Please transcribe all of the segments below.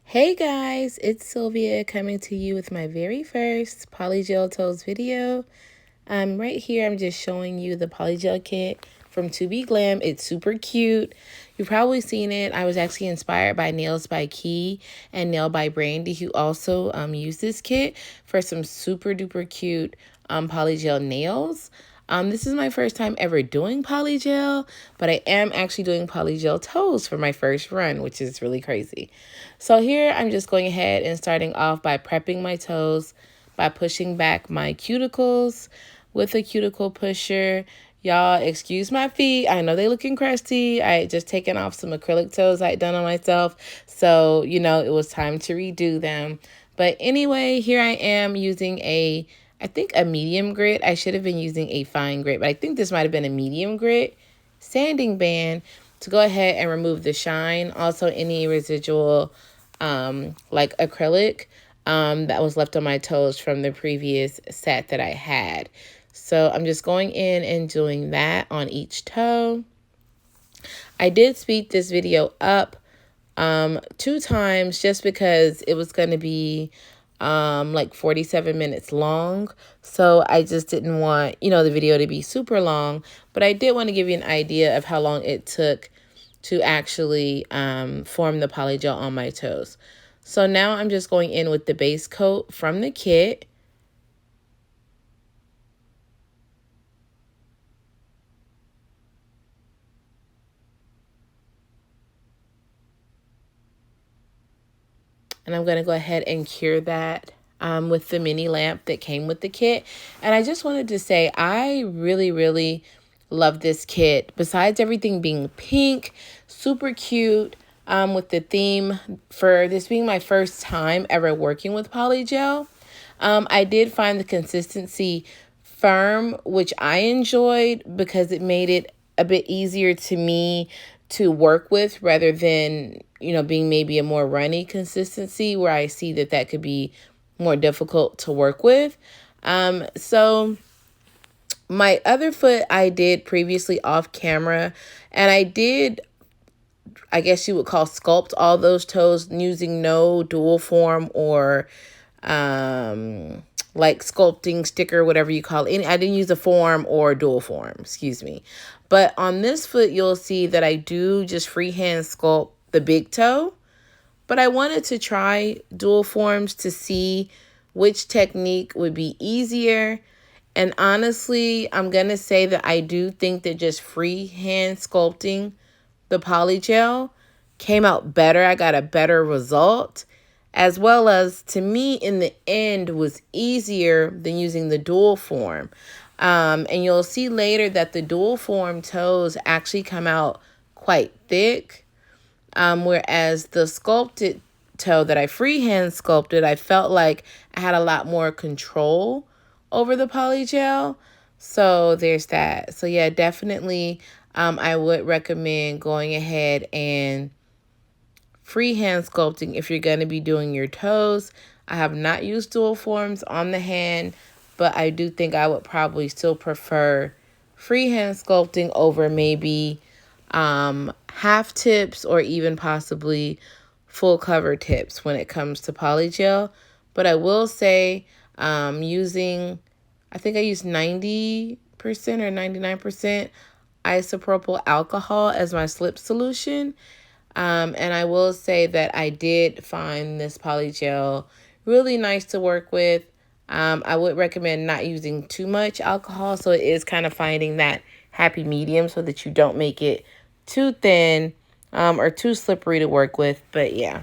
Hey guys, it's Sylvia coming to you with my very first Polygel Toes video. Right here, I'm just showing you the Polygel kit from To Be Glam. It's super cute. You've probably seen it. I was actually inspired by Nails by Key and Nail by Brandy, who also used this kit for some super duper cute polygel nails. This is my first time ever doing polygel, but I am actually doing polygel toes for my first run, which is really crazy. So here I'm just going ahead and starting off by prepping my toes by pushing back my cuticles with a cuticle pusher. Y'all, excuse my feet. I know they looking crusty. I had just taken off some acrylic toes I had done on myself. So, it was time to redo them. But anyway, here I am using I think a medium grit. I should have been using a fine grit, but I think this might have been a medium grit sanding band to go ahead and remove the shine. Also, any residual like acrylic that was left on my toes from the previous set that I had. So I'm just going in and doing that on each toe. I did speed this video up 2 times just because it was going to be like 47 minutes long. So I just didn't want, the video to be super long, but I did want to give you an idea of how long it took to actually form the polygel on my toes. So now I'm just going in with the base coat from the kit. And I'm going to go ahead and cure that with the mini lamp that came with the kit. And I just wanted to say, I really, really love this kit. Besides everything being pink, super cute, with the theme for this being my first time ever working with polygel. I did find the consistency firm, which I enjoyed because it made it a bit easier to me to work with rather than, being maybe a more runny consistency where I see that could be more difficult to work with. So my other foot I did previously off camera, and I did, I guess you would call, sculpt all those toes using no dual form or like sculpting sticker, whatever you call it. I didn't use a form or dual form, excuse me. But on this foot, you'll see that I do just freehand sculpt the big toe. But I wanted to try dual forms to see which technique would be easier. And honestly, I'm going to say that I do think that just freehand sculpting the polygel came out better. I got a better result, as well as, to me, in the end, was easier than using the dual form. And you'll see later that the dual form toes actually come out quite thick, whereas the sculpted toe that I freehand sculpted, I felt like I had a lot more control over the polygel. So there's that. So yeah, definitely I would recommend going ahead and freehand sculpting if you're going to be doing your toes. I have not used dual forms on the hand, but I do think I would probably still prefer freehand sculpting over maybe half tips or even possibly full cover tips when it comes to polygel. But I will say using, I think I used 90% or 99% isopropyl alcohol as my slip solution. And I will say that I did find this polygel really nice to work with. I would recommend not using too much alcohol, so it is kind of finding that happy medium so that you don't make it too thin or too slippery to work with. But yeah.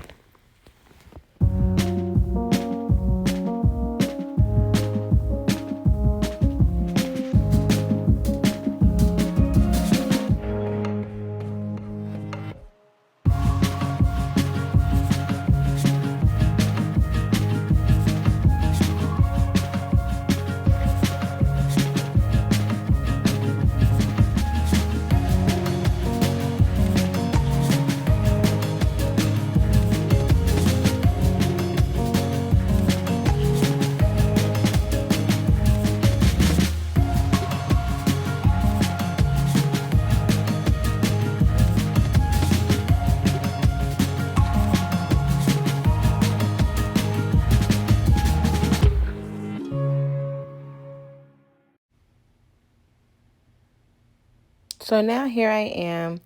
So now here I am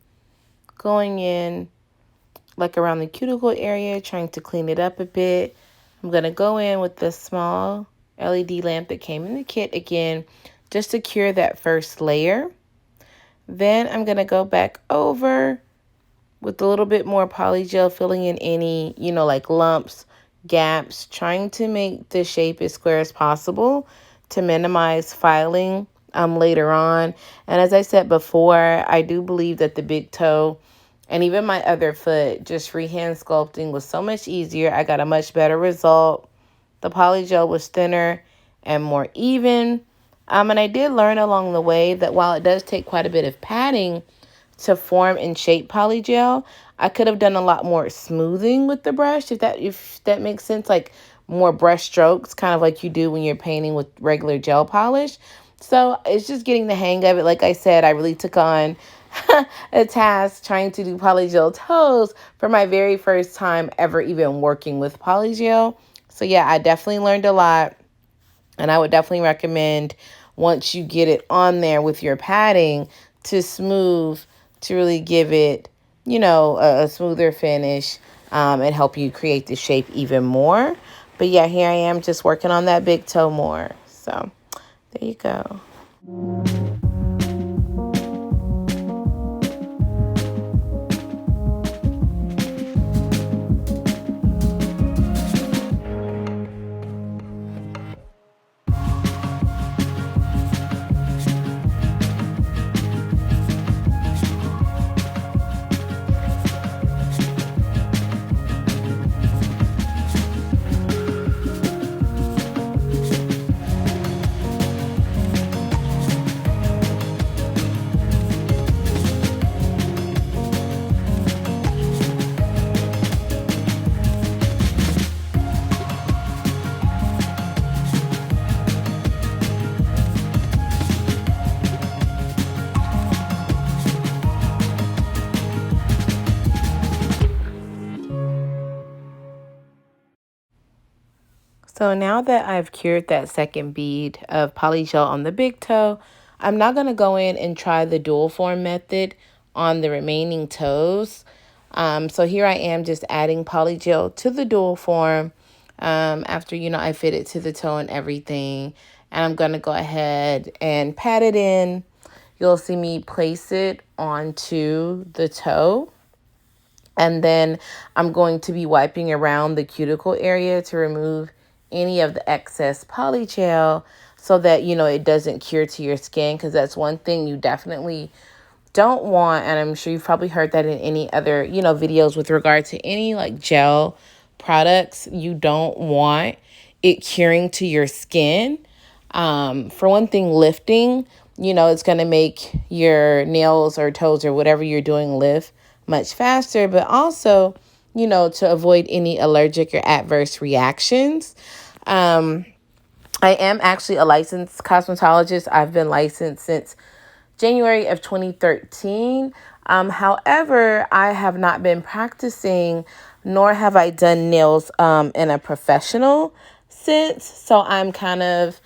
going in like around the cuticle area, trying to clean it up a bit. I'm going to go in with the small LED lamp that came in the kit again, just to cure that first layer. Then I'm going to go back over with a little bit more polygel, filling in any, like lumps, gaps, trying to make the shape as square as possible to minimize filing later on. And as I said before, I do believe that the big toe and even my other foot, just freehand sculpting was so much easier. I got a much better result. The polygel was thinner and more even. And I did learn along the way that while it does take quite a bit of padding to form and shape polygel, I could have done a lot more smoothing with the brush, if that makes sense, like more brush strokes, kind of like you do when you're painting with regular gel polish. So it's just getting the hang of it. Like I said, I really took on a task trying to do polygel toes for my very first time ever even working with polygel. So yeah, I definitely learned a lot. And I would definitely recommend, once you get it on there with your padding, to smooth, to really give it, a smoother finish and help you create the shape even more. But yeah, here I am just working on that big toe more. So there you go. So now that I've cured that second bead of polygel on the big toe, I'm now going to go in and try the dual form method on the remaining toes. So here I am just adding polygel to the dual form after, I fit it to the toe and everything. And I'm going to go ahead and pat it in. You'll see me place it onto the toe. And then I'm going to be wiping around the cuticle area to remove any of the excess polygel so that, it doesn't cure to your skin, because that's one thing you definitely don't want. And I'm sure you've probably heard that in any other, videos with regard to any like gel products. You don't want it curing to your skin. For one thing, lifting, it's going to make your nails or toes or whatever you're doing lift much faster, but also, to avoid any allergic or adverse reactions. I am actually a licensed cosmetologist. I've been licensed since January of 2013. However, I have not been practicing, nor have I done nails in a professional sense. So I'm kind of,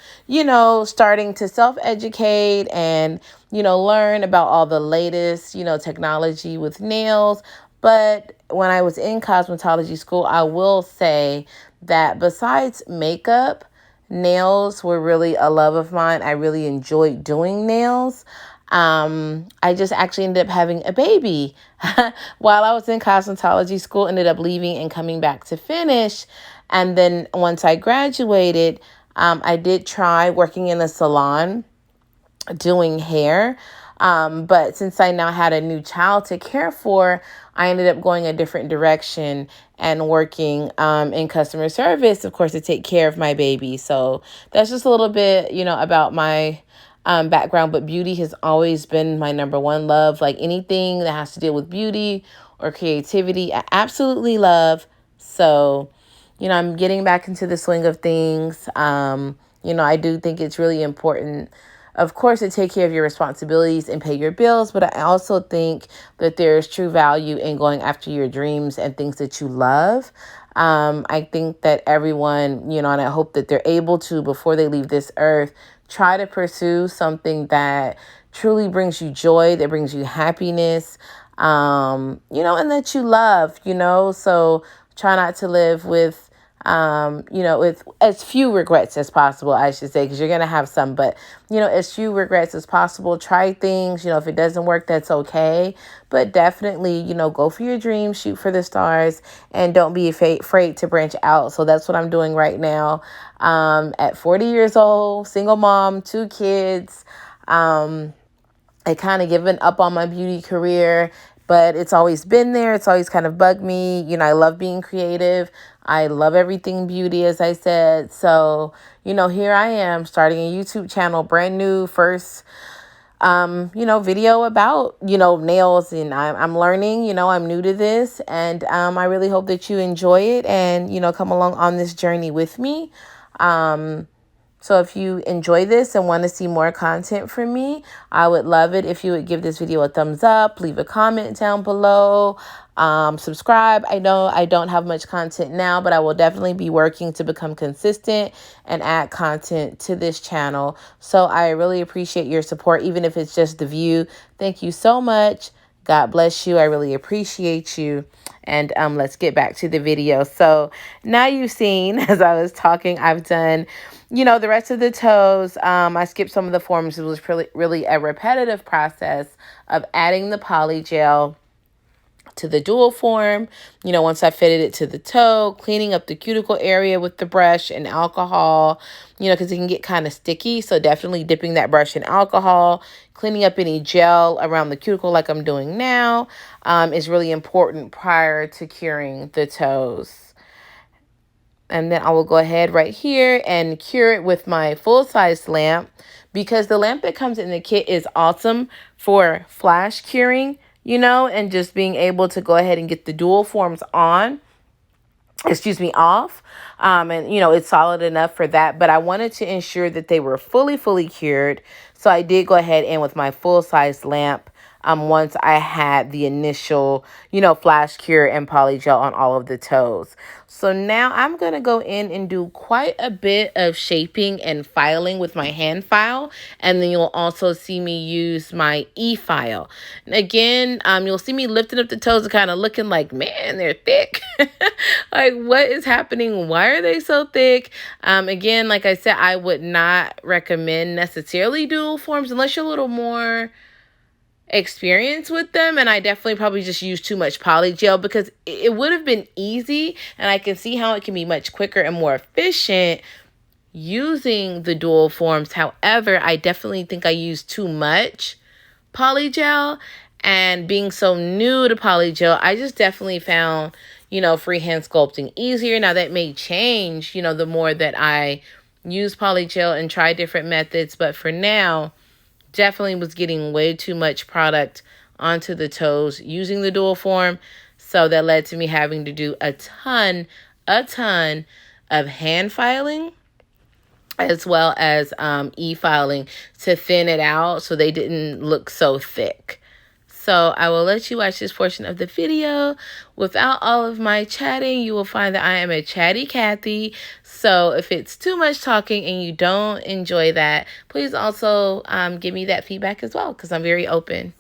starting to self-educate and, learn about all the latest, technology with nails. But when I was in cosmetology school, I will say that besides makeup, nails were really a love of mine. I really enjoyed doing nails. I just actually ended up having a baby while I was in cosmetology school, ended up leaving and coming back to finish. And then once I graduated, I did try working in a salon doing hair. But since I now had a new child to care for, I ended up going a different direction and working in customer service, of course, to take care of my baby. So that's just a little bit, about my background. But beauty has always been my number one love. Like anything that has to deal with beauty or creativity, I absolutely love. So, I'm getting back into the swing of things. I do think it's really important, of course, to take care of your responsibilities and pay your bills, but I also think that there's true value in going after your dreams and things that you love. I think that everyone, and I hope that they're able to, before they leave this earth, try to pursue something that truly brings you joy, that brings you happiness, and that you love, So try not to live with, with as few regrets as possible, I should say, because you're going to have some, but, as few regrets as possible. Try things, if it doesn't work, that's okay. But definitely, go for your dreams, shoot for the stars, and don't be afraid to branch out. So that's what I'm doing right now. At 40 years old, single mom, 2 kids. I kind of given up on my beauty career, but it's always been there. It's always kind of bugged me. I love being creative. I love everything beauty, as I said. So, here I am starting a YouTube channel, brand new, first, video about, nails, and I'm learning, I'm new to this, and I really hope that you enjoy it and, come along on this journey with me. So if you enjoy this and want to see more content from me, I would love it if you would give this video a thumbs up, leave a comment down below, subscribe. I know I don't have much content now, but I will definitely be working to become consistent and add content to this channel. So I really appreciate your support, even if it's just the view. Thank you so much. God bless you. I really appreciate you. And let's get back to the video. So now you've seen, as I was talking, I've done, the rest of the toes. I skipped some of the forms. It was really a repetitive process of adding the Polygel to the dual form. Once I fitted it to the toe, cleaning up the cuticle area with the brush and alcohol, because it can get kind of sticky. So definitely dipping that brush in alcohol, cleaning up any gel around the cuticle like I'm doing now, is really important prior to curing the toes. And then I will go ahead right here and cure it with my full-size lamp, because the lamp that comes in the kit is awesome for flash curing, and just being able to go ahead and get the dual forms off. And, it's solid enough for that. But I wanted to ensure that they were fully cured. So I did go ahead and with my full-size lamp, once I had the initial, flash cure and polygel on all of the toes. So now I'm going to go in and do quite a bit of shaping and filing with my hand file. And then you'll also see me use my e-file. And again, you'll see me lifting up the toes and kind of looking like, man, they're thick. Like, what is happening? Why are they so thick? Again, like I said, I would not recommend necessarily dual forms unless you're a little more experience with them. And I definitely probably just used too much polygel, because it would have been easy, and I can see how it can be much quicker and more efficient using the dual forms. However, I definitely think I used too much polygel, and being so new to polygel, I just definitely found, freehand sculpting easier. Now that may change, the more that I use polygel and try different methods, but for now, definitely was getting way too much product onto the toes using the dual form. So that led to me having to do a ton of hand filing, as well as e-filing to thin it out so they didn't look so thick. So I will let you watch this portion of the video. Without all of my chatting, you will find that I am a chatty Cathy. So if it's too much talking and you don't enjoy that, please also give me that feedback as well, because I'm very open.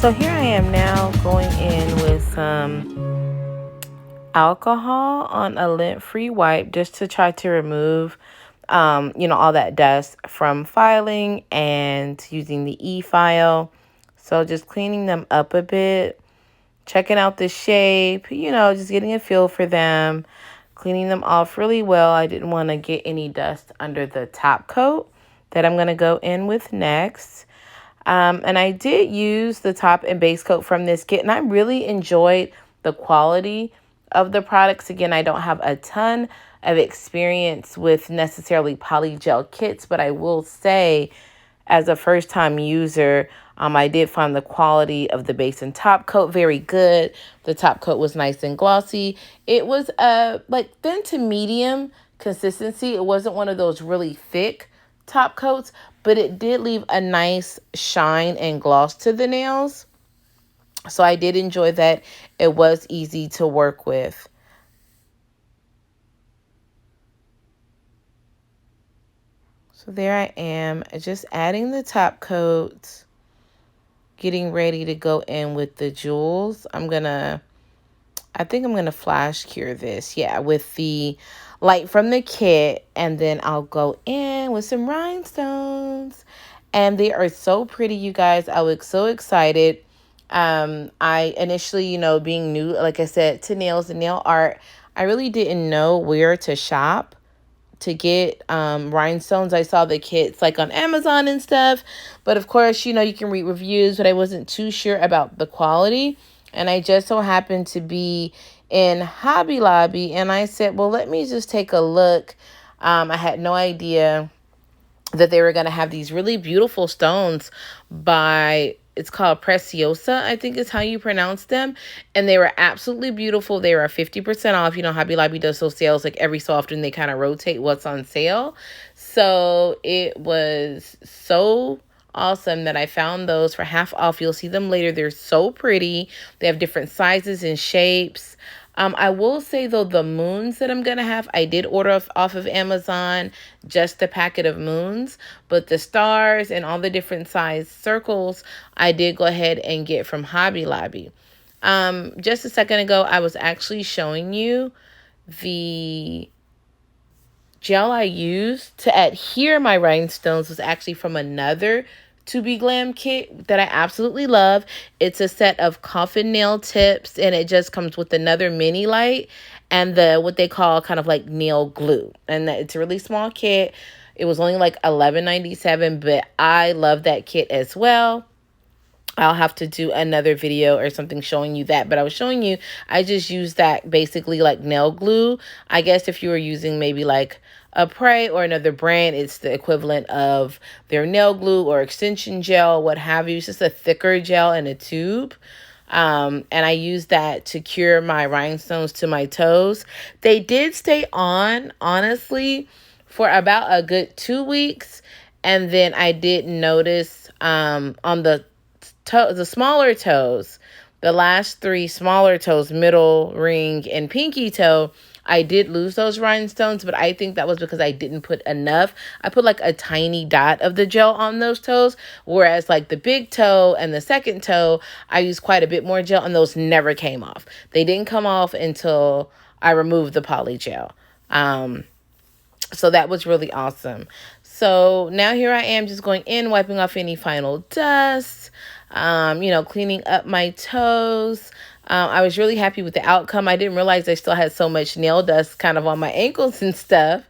So here I am now going in with some alcohol on a lint-free wipe just to try to remove, all that dust from filing and using the e-file. So just cleaning them up a bit, checking out the shape, just getting a feel for them, cleaning them off really well. I didn't want to get any dust under the top coat that I'm going to go in with next. And I did use the top and base coat from this kit, and I really enjoyed the quality of the products. Again, I don't have a ton of experience with necessarily polygel kits, but I will say as a first-time user, I did find the quality of the base and top coat very good. The top coat was nice and glossy. It was like thin to medium consistency. It wasn't one of those really thick top coats, but it did leave a nice shine and gloss to the nails. So I did enjoy that. It was easy to work with. So there I am, just adding the top coat, getting ready to go in with the jewels. I think I'm going to flash cure this. Yeah, with the light from the kit. And then I'll go in with some rhinestones. And they are so pretty, you guys. I was so excited. I initially, being new, like I said, to nails and nail art, I really didn't know where to shop to get rhinestones. I saw the kits like on Amazon and stuff. But of course, you can read reviews, but I wasn't too sure about the quality. And I just so happened to be in Hobby Lobby, and I said, well, let me just take a look. I had no idea that they were going to have these really beautiful stones by, it's called Preciosa, I think is how you pronounce them. And they were absolutely beautiful. They were 50% off. Hobby Lobby does those sales like every so often. They kind of rotate what's on sale. So it was so awesome that I found those for half off. You'll see them later. They're so pretty. They have different sizes and shapes. I will say, though, the moons that I'm going to have, I did order off of Amazon, just a packet of moons. But the stars and all the different size circles, I did go ahead and get from Hobby Lobby. Just a second ago, I was actually showing you the gel I used to adhere my rhinestones was actually from another To Be Glam kit that I absolutely love. It's a set of coffin nail tips, and it just comes with another mini light and the what they call kind of like nail glue. And it's a really small kit. It was only like $11.97, but I love that kit as well. I'll have to do another video or something showing you that. But I was showing you, I just used that basically like nail glue. I guess if you were using maybe like a Prey or another brand, it's the equivalent of their nail glue or extension gel, what have you. It's just a thicker gel in a tube. And I used that to cure my rhinestones to my toes. They did stay on, honestly, for about a good 2 weeks. And then I did notice on the smaller toes, the last 3 smaller toes, middle, ring, and pinky toe, I did lose those rhinestones, but I think that was because I didn't put enough. I put like a tiny dot of the gel on those toes, whereas like the big toe and the second toe, I used quite a bit more gel, and those never came off. They didn't come off until I removed the polygel. So that was really awesome. So now here I am just going in, wiping off any final dust, cleaning up my toes. I was really happy with the outcome. I didn't realize I still had so much nail dust kind of on my ankles and stuff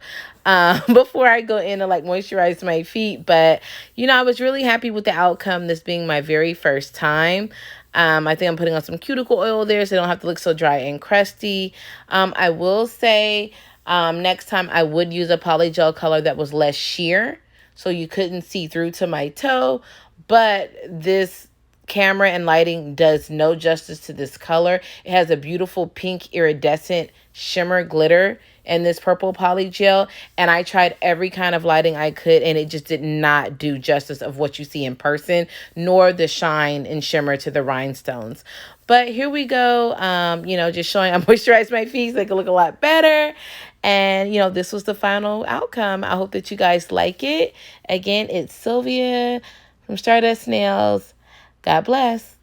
before I go in and like moisturize my feet. But, I was really happy with the outcome, this being my very first time. I think I'm putting on some cuticle oil there so I don't have to look so dry and crusty. I will say next time I would use a polygel color that was less sheer so you couldn't see through to my toe. But this camera and lighting does no justice to this color. It has a beautiful pink iridescent shimmer glitter in this purple polygel, and I tried every kind of lighting I could, and it just did not do justice of what you see in person, nor the shine and shimmer to the rhinestones. But here we go, just showing I moisturized my feet so they could look a lot better. And, this was the final outcome. I hope that you guys like it. Again, it's Sylvia from Stardust Nails. God bless.